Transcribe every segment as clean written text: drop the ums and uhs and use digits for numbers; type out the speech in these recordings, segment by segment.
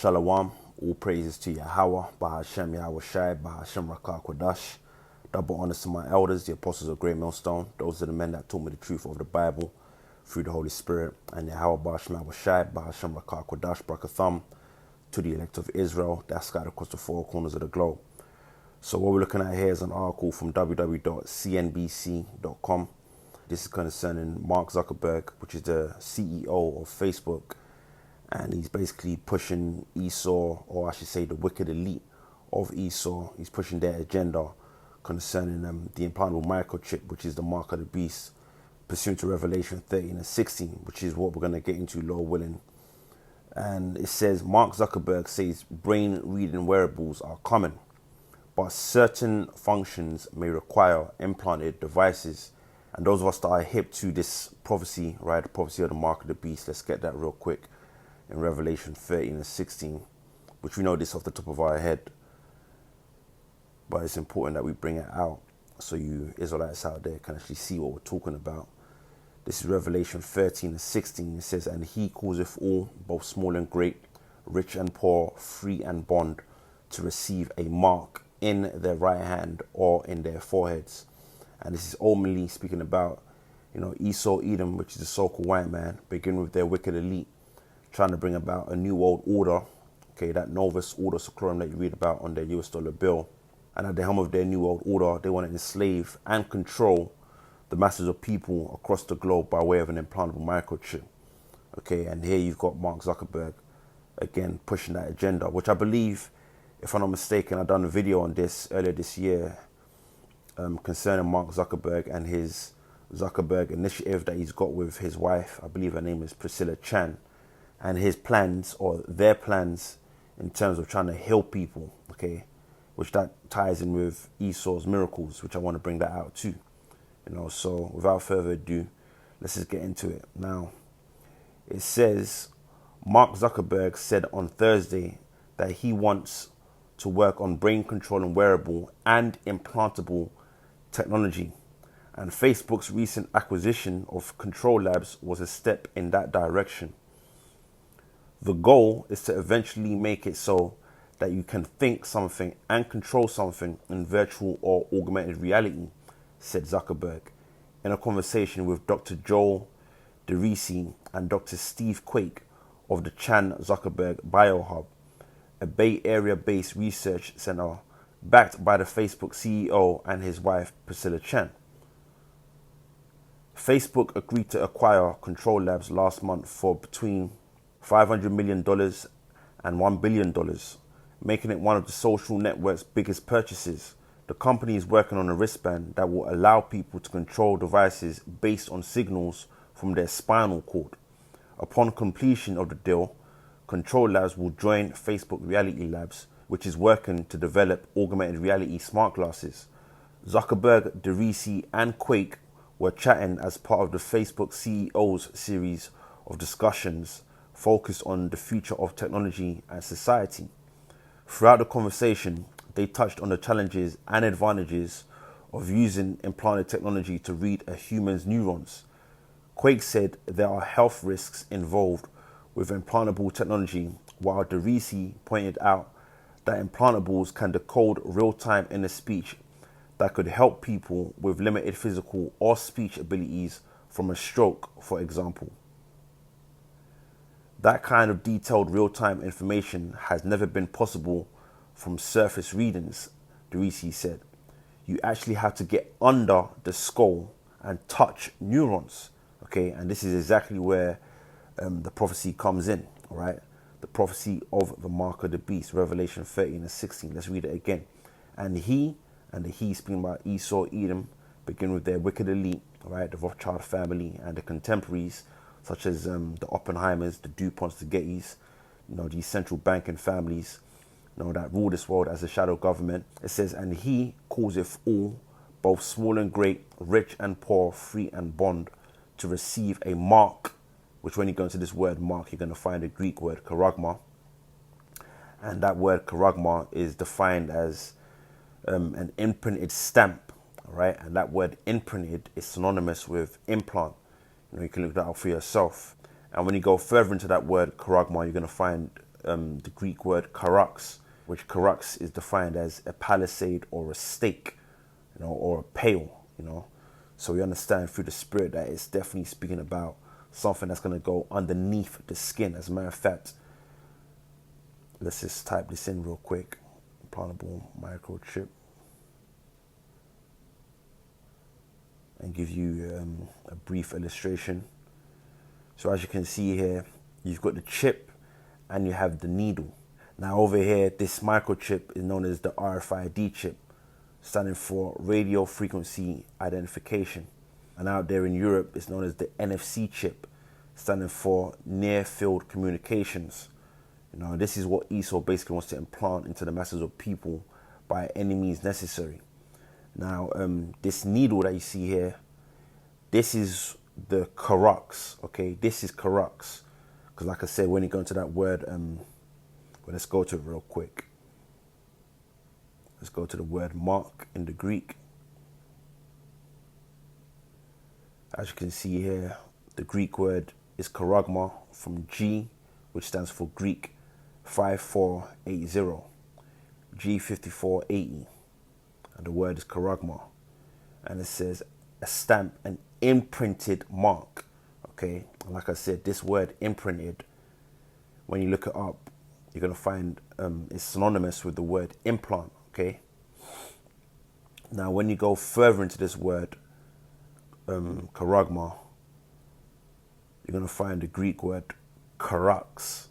Shalom, all praises to Yahweh, Bahashem Yahweh Shai, Bahashem Rakah Kodash. Double honors to my elders, the apostles of Great Millstone. Those are the men that taught me the truth of the Bible through the Holy Spirit. And Yahweh Bahashem Yahweh Shai, Bahashem Rakah Kodash, Brakatham, to the elect of Israel, that's scattered across the four corners of the globe. So what we're looking at here is an article from www.cnbc.com. This is concerning Mark Zuckerberg, which is the CEO of Facebook. And he's basically pushing Esau, or I should say the wicked elite of Esau. He's pushing their agenda concerning the implantable microchip, which is the mark of the beast, pursuant to Revelation 13 and 16, which is what we're going to get into, Lord willing. And it says, Mark Zuckerberg says brain reading wearables are common, but certain functions may require implanted devices. And those of us that are hip to this prophecy, right, the prophecy of the mark of the beast, let's get that real quick. In Revelation 13 and 16, which we know this off the top of our head, but it's important that we bring it out so you Israelites out there can actually see what we're talking about. This is Revelation 13 and 16. It says, and he causeth all, both small and great, rich and poor, free and bond, to receive a mark in their right hand or in their foreheads. And this is ultimately speaking about, Esau, Edom, which is the so-called white man, beginning with their wicked elite, trying to bring about a new world order, okay, that Novus Ordo Seclorum that you read about on their US dollar bill. And at the helm of their new world order, they want to enslave and control the masses of people across the globe by way of an implantable microchip. Okay, and here you've got Mark Zuckerberg, again, pushing that agenda, which I believe, if I'm not mistaken, I've done a video on this earlier this year concerning Mark Zuckerberg and his Zuckerberg initiative that he's got with his wife. I believe her name is Priscilla Chan. And his plans, or their plans, in terms of trying to heal people, okay, which that ties in with Esau's miracles, which I want to bring that out too. So without further ado, let's just get into it. Now, it says, Mark Zuckerberg said on Thursday that he wants to work on brain controlling wearable and implantable technology. And Facebook's recent acquisition of Control Labs was a step in that direction. The goal is to eventually make it so that you can think something and control something in virtual or augmented reality, said Zuckerberg in a conversation with Dr. Joel DeRisi and Dr. Steve Quake of the Chan Zuckerberg BioHub, a Bay Area-based research center backed by the Facebook CEO and his wife, Priscilla Chan. Facebook agreed to acquire Control Labs last month for between $500 million and $1 billion, making it one of the social network's biggest purchases. The company is working on a wristband that will allow people to control devices based on signals from their spinal cord. Upon completion of the deal, Control Labs will join Facebook Reality Labs, which is working to develop augmented reality smart glasses. Zuckerberg, DeRisi, and Quake were chatting as part of the Facebook CEO's series of discussions focused on the future of technology and society. Throughout the conversation, they touched on the challenges and advantages of using implanted technology to read a human's neurons. Quake said there are health risks involved with implantable technology, while DeRisi pointed out that implantables can decode real-time inner speech that could help people with limited physical or speech abilities from a stroke, for example. That kind of detailed real-time information has never been possible from surface readings, DeRisi said. You actually have to get under the skull and touch neurons, okay? And this is exactly where the prophecy comes in, all right? The prophecy of the mark of the beast, Revelation 13 and 16. Let's read it again. And the he speaking about Esau, Edom, begin with their wicked elite, all right? The Rothschild family and the contemporaries, such as the Oppenheimers, the DuPonts, the Gettys, these central banking families, that rule this world as a shadow government. It says, and he causeth all, both small and great, rich and poor, free and bond, to receive a mark, which when you go into this word mark, you're going to find a Greek word, charagma. And that word charagma is defined as an imprinted stamp, right? And that word imprinted is synonymous with implant. You can look that up for yourself. And when you go further into that word charagma, you're going to find the Greek word karos, which karos is defined as a palisade or a stake, or a pale, So we understand through the Spirit that it's definitely speaking about something that's going to go underneath the skin. As a matter of fact, let's just type this in real quick. Implantable microchip. And give you a brief illustration. So as you can see here, you've got the chip and you have the needle. Now over here, this microchip is known as the RFID chip, standing for radio frequency identification. And out there in Europe, it's known as the NFC chip, standing for near field communications. This is what Esau basically wants to implant into the masses of people by any means necessary. Now, this needle that you see here, this is the karos, okay? This is karos. Because like I said, when you go into that word, let's go to it real quick. Let's go to the word mark in the Greek. As you can see here, the Greek word is charagma from G, which stands for Greek 5480, G5480. And the word is charagma. And it says a stamp, an imprinted mark. Okay, and like I said, this word imprinted, when you look it up, you're going to find it's synonymous with the word implant. Okay, now when you go further into this word charagma, you're going to find the Greek word karos,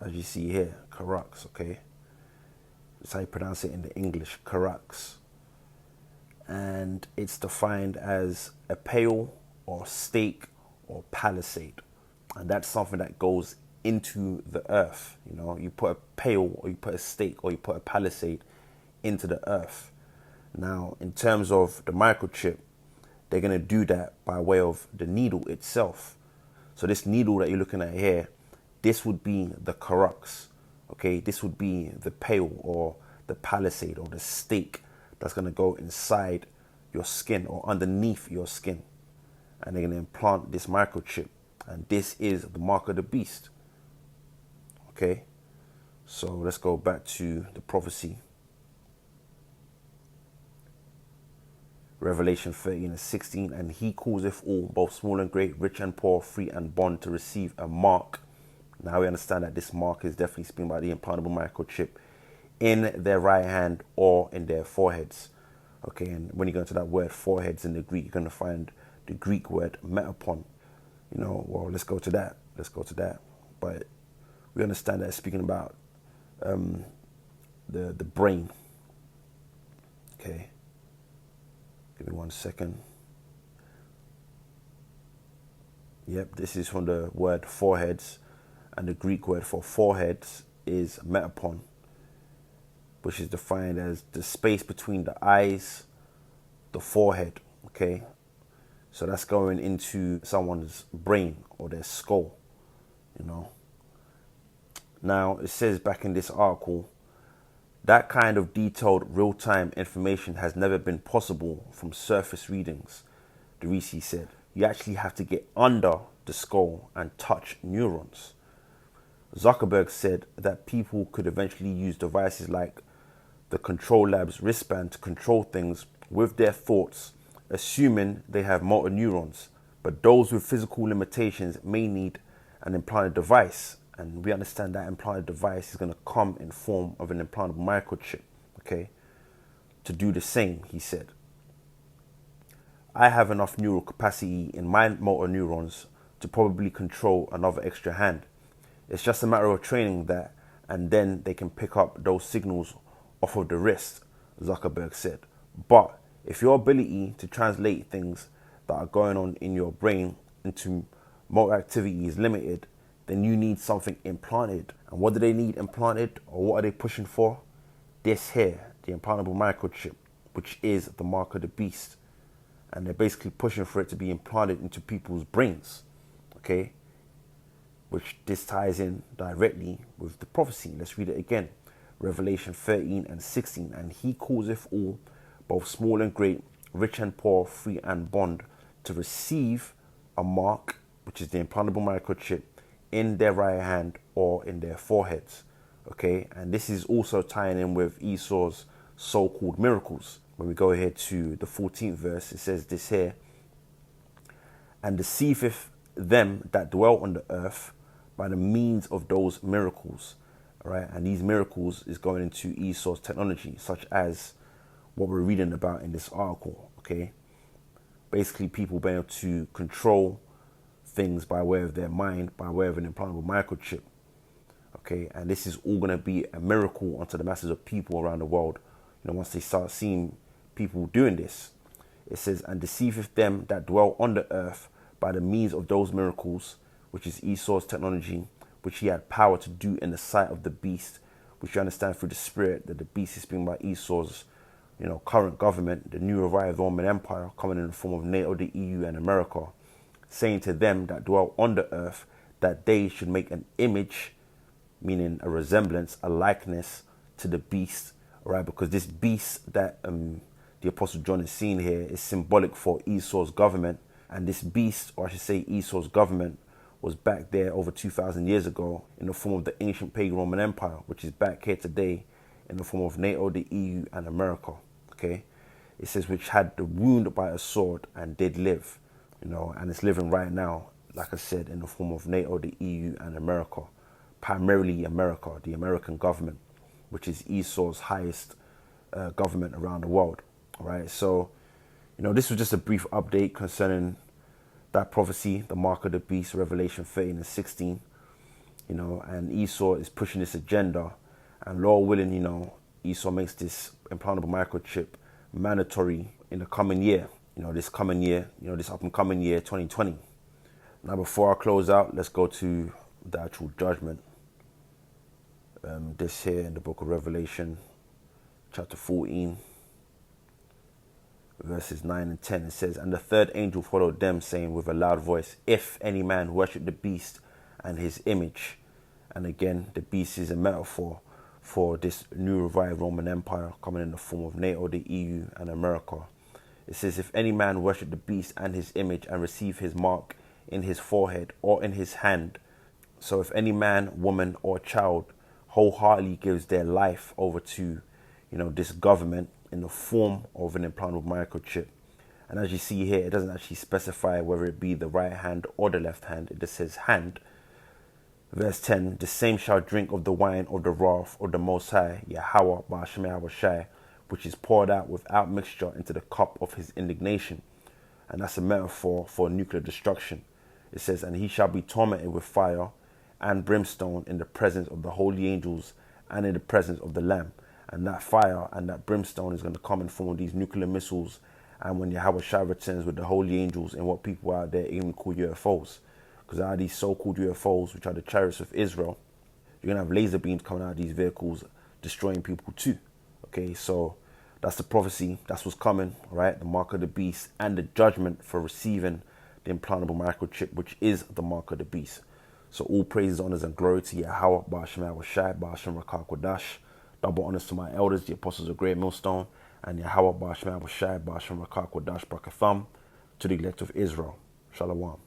as you see here, karos. Okay, that's how you pronounce it in the English, karos. And it's defined as a pale or stake or palisade. And that's something that goes into the earth. You put a pale or you put a stake or you put a palisade into the earth. Now, in terms of the microchip, they're going to do that by way of the needle itself. So this needle that you're looking at here, this would be the karos. Okay, this would be the pale or the palisade or the stake that's going to go inside your skin or underneath your skin. And they're going to implant this microchip. And this is the mark of the beast. Okay, so let's go back to the prophecy. Revelation 13:16, and he causeth all, both small and great, rich and poor, free and bond, to receive a mark. Now we understand that this mark is definitely speaking about the implantable microchip in their right hand or in their foreheads. Okay, and when you go into that word foreheads in the Greek, you're going to find the Greek word metapon. Well, let's go to that. But we understand that it's speaking about the brain. Okay. Give me 1 second. Yep, this is from the word foreheads, and the Greek word for foreheads is metapon, which is defined as the space between the eyes, the forehead. Okay, so that's going into someone's brain or their skull. Now it says back in this article, that kind of detailed real-time information has never been possible from surface readings, DeRisi said. You actually have to get under the skull and touch neurons. Zuckerberg said that people could eventually use devices like the Control Labs wristband to control things with their thoughts, assuming they have motor neurons. But those with physical limitations may need an implanted device. And we understand that implanted device is going to come in form of an implantable microchip, okay, to do the same, he said. I have enough neural capacity in my motor neurons to probably control another extra hand. It's just a matter of training that, and then they can pick up those signals off of the wrist, Zuckerberg said. But if your ability to translate things that are going on in your brain into motor activity is limited, then you need something implanted. And what do they need implanted, or what are they pushing for? This here, the implantable microchip, which is the mark of the beast. And they're basically pushing for it to be implanted into people's brains, okay? Which this ties in directly with the prophecy. Let's read it again. Revelation 13:16, and he causeth all, both small and great, rich and poor, free and bond, to receive a mark, which is the implantable microchip, in their right hand or in their foreheads. Okay, and this is also tying in with Esau's so-called miracles. When we go here to the 14th verse, it says this here: and deceiveth them that dwell on the earth by the means of those miracles. All right, and these miracles is going into Esau's technology, such as what we're reading about in this article. Okay, basically people being able to control things by way of their mind, by way of an implantable microchip. Okay, and this is all going to be a miracle unto the masses of people around the world. Once they start seeing people doing this, it says, and deceiveth them that dwell on the earth by the means of those miracles, which is Esau's technology, which he had power to do in the sight of the beast, which you understand through the spirit that the beast is being by Esau's, current government, the new revived Roman Empire, coming in the form of NATO, the EU, and America, saying to them that dwell on the earth that they should make an image, meaning a resemblance, a likeness to the beast, right? Because this beast that the Apostle John is seeing here is symbolic for Esau's government. And this beast, or I should say Esau's government, was back there over 2,000 years ago in the form of the ancient pagan Roman Empire, which is back here today in the form of NATO, the EU, and America. Okay, it says, which had the wound by a sword and did live, and it's living right now, like I said, in the form of NATO, the EU, and America. Primarily America, the American government, which is Esau's highest government around the world. All right, so this was just a brief update concerning that prophecy, the mark of the beast, Revelation 13 and 16. And Esau is pushing this agenda, and Lord willing, Esau makes this implantable microchip mandatory in the coming year. This coming year, this up and coming year, 2020. Now, before I close out, let's go to the actual judgment. This here in the book of Revelation, chapter 14, verses 9 and 10, it says, and the third angel followed them, saying with a loud voice, if any man worship the beast and his image. And again, the beast is a metaphor for this new revived Roman Empire coming in the form of NATO, the EU, and America. It says, if any man worship the beast and his image and receive his mark in his forehead or in his hand. So if any man, woman, or child wholeheartedly gives their life over to, this government in the form of an implantable microchip. And as you see here, it doesn't actually specify whether it be the right hand or the left hand. It just says hand. Verse 10, the same shall drink of the wine of the wrath of the Most High, Yahweh Ba'ashem Yahushai, which is poured out without mixture into the cup of his indignation. And that's a metaphor for nuclear destruction. It says, and he shall be tormented with fire and brimstone in the presence of the holy angels and in the presence of the Lamb. And that fire and that brimstone is going to come in form of these nuclear missiles. And when Yahweh Shai returns with the holy angels and what people out there even call UFOs. Because out of these so-called UFOs, which are the chariots of Israel, you're going to have laser beams coming out of these vehicles, destroying people too. Okay, so that's the prophecy. That's what's coming, right? The mark of the beast and the judgment for receiving the implantable microchip, which is the mark of the beast. So all praises, honors, and glory to Yahweh, Ba'ashem Yahushai, Ba'ashem Rakah Kodash. Double honors to my elders, the apostles of Great Millstone, and Yahweh, Ba'ashem Yahushai, Ba'ashem Rakah Kodash, Brakatham, to the elect of Israel. Shalom.